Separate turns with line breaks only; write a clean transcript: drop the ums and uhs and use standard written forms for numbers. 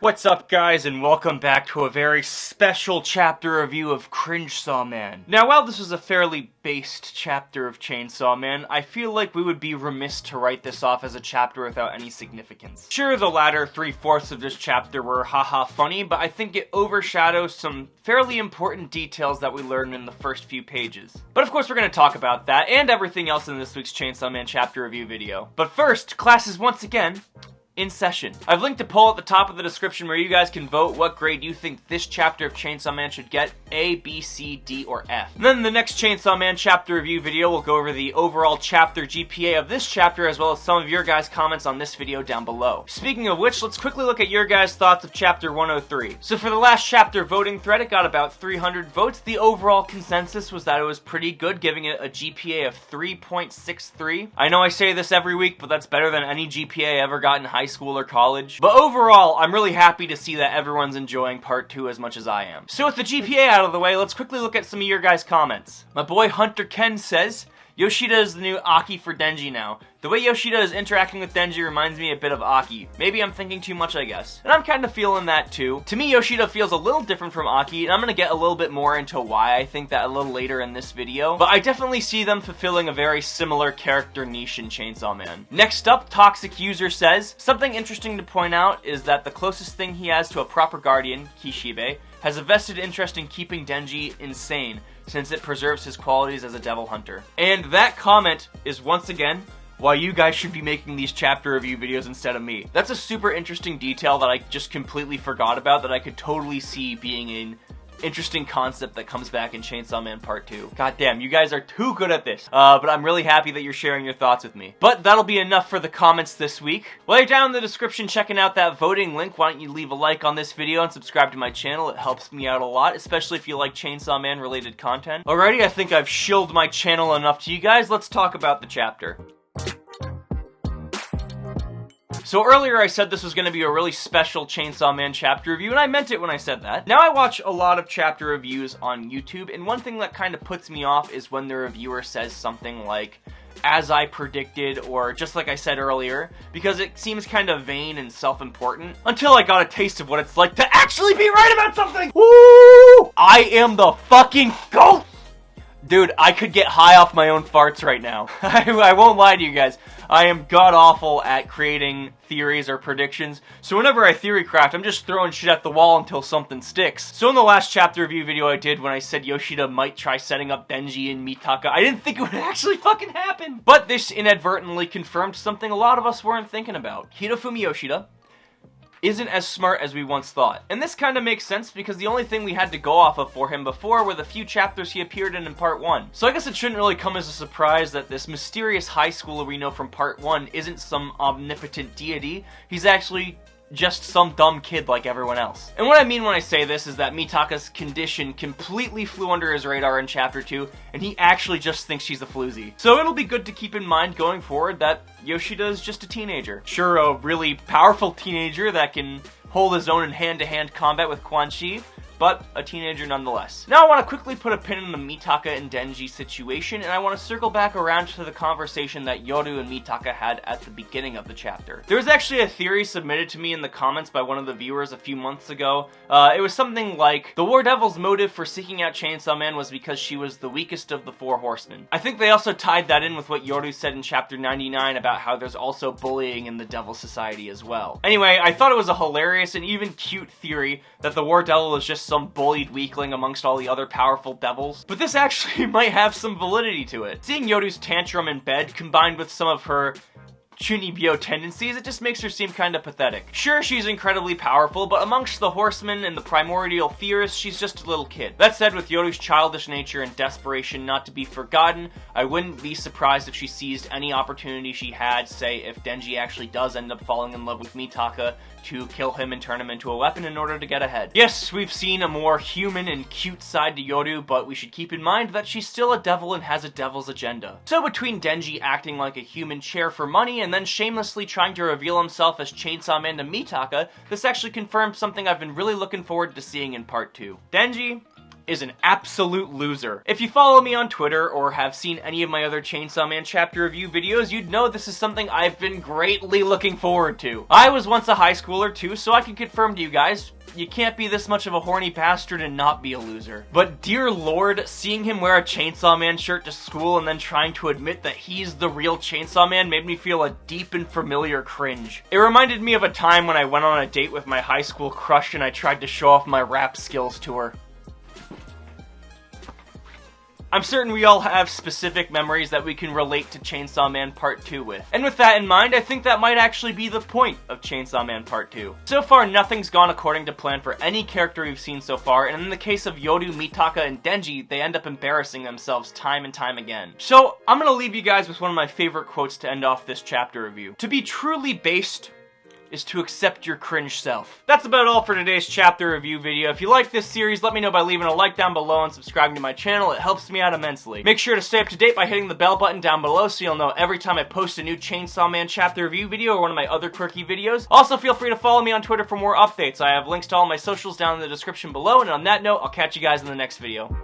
What's up, guys, and welcome back to a very special chapter review of Chainsaw Man. Now, while this was a fairly based chapter of Chainsaw Man, I feel like we would be remiss to write this off as a chapter without any significance. Sure, the latter 3/4 of this chapter were haha funny, but I think it overshadows some fairly important details that we learned in the first few pages. But of course, we're going to talk about that and everything else in this week's Chainsaw Man chapter review video. But first, class is once again in session. I've linked a poll at the top of the description where you guys can vote what grade you think this chapter of Chainsaw Man should get, A, B, C, D, or F. And then in the next Chainsaw Man chapter review video, we'll go over the overall chapter GPA of this chapter as well as some of your guys' comments on this video down below. Speaking of which, let's quickly look at your guys' thoughts of chapter 103. So for the last chapter voting thread, it got about 300 votes. The overall consensus was that it was pretty good, giving it a GPA of 3.63. I know I say this every week, but that's better than any GPA I ever got in high school or college. But overall, I'm really happy to see that everyone's enjoying part 2 as much as I am. So with the GPA out of the way, let's quickly look at some of your guys' comments. My boy Hunter Ken says, Yoshida is the new Aki for Denji now. The way Yoshida is interacting with Denji reminds me a bit of Aki. Maybe I'm thinking too much, I guess. And I'm kind of feeling that too. To me, Yoshida feels a little different from Aki, and I'm gonna get a little bit more into why I think that a little later in this video. But I definitely see them fulfilling a very similar character niche in Chainsaw Man. Next up, Toxic User says, something interesting to point out is that the closest thing he has to a proper guardian, Kishibe, has a vested interest in keeping Denji insane, since it preserves his qualities as a devil hunter. And that comment is once again why you guys should be making these chapter review videos instead of me. That's a super interesting detail that I just completely forgot about that I could totally see being an interesting concept that comes back in Chainsaw Man Part 2. God damn, you guys are too good at this. But I'm really happy that you're sharing your thoughts with me. But that'll be enough for the comments this week. While you're down in the description checking out that voting link, why don't you leave a like on this video and subscribe to my channel? It helps me out a lot, especially if you like Chainsaw Man related content. Alrighty, I think I've shilled my channel enough to you guys. Let's talk about the chapter. So earlier I said this was going to be a really special Chainsaw Man chapter review, and I meant it when I said that. Now I watch a lot of chapter reviews on YouTube, and one thing that kind of puts me off is when the reviewer says something like, as I predicted, or just like I said earlier, because it seems kind of vain and self-important, until I got a taste of what it's like to actually be right about something! Woo! I am the fucking GOAT! Dude, I could get high off my own farts right now. I won't lie to you guys. I am god-awful at creating theories or predictions, so whenever I theory craft, I'm just throwing shit at the wall until something sticks. So in the last chapter review video I did when I said Yoshida might try setting up Denji and Mitaka, I didn't think it would actually fucking happen! But this inadvertently confirmed something a lot of us weren't thinking about. Hirofumi Yoshida isn't as smart as we once thought. And this kind of makes sense because the only thing we had to go off of for him before were the few chapters he appeared in part 1. So I guess it shouldn't really come as a surprise that this mysterious high schooler we know from part 1 isn't some omnipotent deity. He's actually just some dumb kid like everyone else. And what I mean when I say this is that Mitaka's condition completely flew under his radar in chapter 2, and he actually just thinks she's a floozy. So it'll be good to keep in mind going forward that Yoshida is just a teenager. Sure, a really powerful teenager that can hold his own in hand-to-hand combat with Quan Chi, but a teenager nonetheless. Now I want to quickly put a pin in the Mitaka and Denji situation, and I want to circle back around to the conversation that Yoru and Mitaka had at the beginning of the chapter. There was actually a theory submitted to me in the comments by one of the viewers a few months ago. It was something like, the War Devil's motive for seeking out Chainsaw Man was because she was the weakest of the 4 horsemen. I think they also tied that in with what Yoru said in chapter 99 about how there's also bullying in the Devil Society as well. Anyway, I thought it was a hilarious and even cute theory that the War Devil is just some bullied weakling amongst all the other powerful devils, but this actually might have some validity to it. Seeing Yoru's tantrum in bed, combined with some of her Chunibyo tendencies, it just makes her seem kinda pathetic. Sure, she's incredibly powerful, but amongst the horsemen and the primordial fears, she's just a little kid. That said, with Yoru's childish nature and desperation not to be forgotten, I wouldn't be surprised if she seized any opportunity she had, say if Denji actually does end up falling in love with Mitaka, to kill him and turn him into a weapon in order to get ahead. Yes, we've seen a more human and cute side to Yoru, but we should keep in mind that she's still a devil and has a devil's agenda. So between Denji acting like a human chair for money and then shamelessly trying to reveal himself as Chainsaw Man to Mitaka, this actually confirms something I've been really looking forward to seeing in part 2. Denji is an absolute loser. If you follow me on Twitter or have seen any of my other Chainsaw Man chapter review videos, you'd know this is something I've been greatly looking forward to. I was once a high schooler too, so I can confirm to you guys, you can't be this much of a horny bastard and not be a loser. But dear lord, seeing him wear a Chainsaw Man shirt to school and then trying to admit that he's the real Chainsaw Man made me feel a deep and familiar cringe. It reminded me of a time when I went on a date with my high school crush and I tried to show off my rap skills to her. I'm certain we all have specific memories that we can relate to Chainsaw Man Part 2 with. And with that in mind, I think that might actually be the point of Chainsaw Man Part 2. So far, nothing's gone according to plan for any character we've seen so far, and in the case of Yoru, Mitaka, and Denji, they end up embarrassing themselves time and time again. So, I'm gonna leave you guys with one of my favorite quotes to end off this chapter review. To be truly based is to accept your cringe self. That's about all for today's chapter review video. If you like this series, let me know by leaving a like down below and subscribing to my channel. It helps me out immensely. Make sure to stay up to date by hitting the bell button down below so you'll know every time I post a new Chainsaw Man chapter review video or one of my other quirky videos. Also, feel free to follow me on Twitter for more updates. I have links to all my socials down in the description below, and on that note, I'll catch you guys in the next video.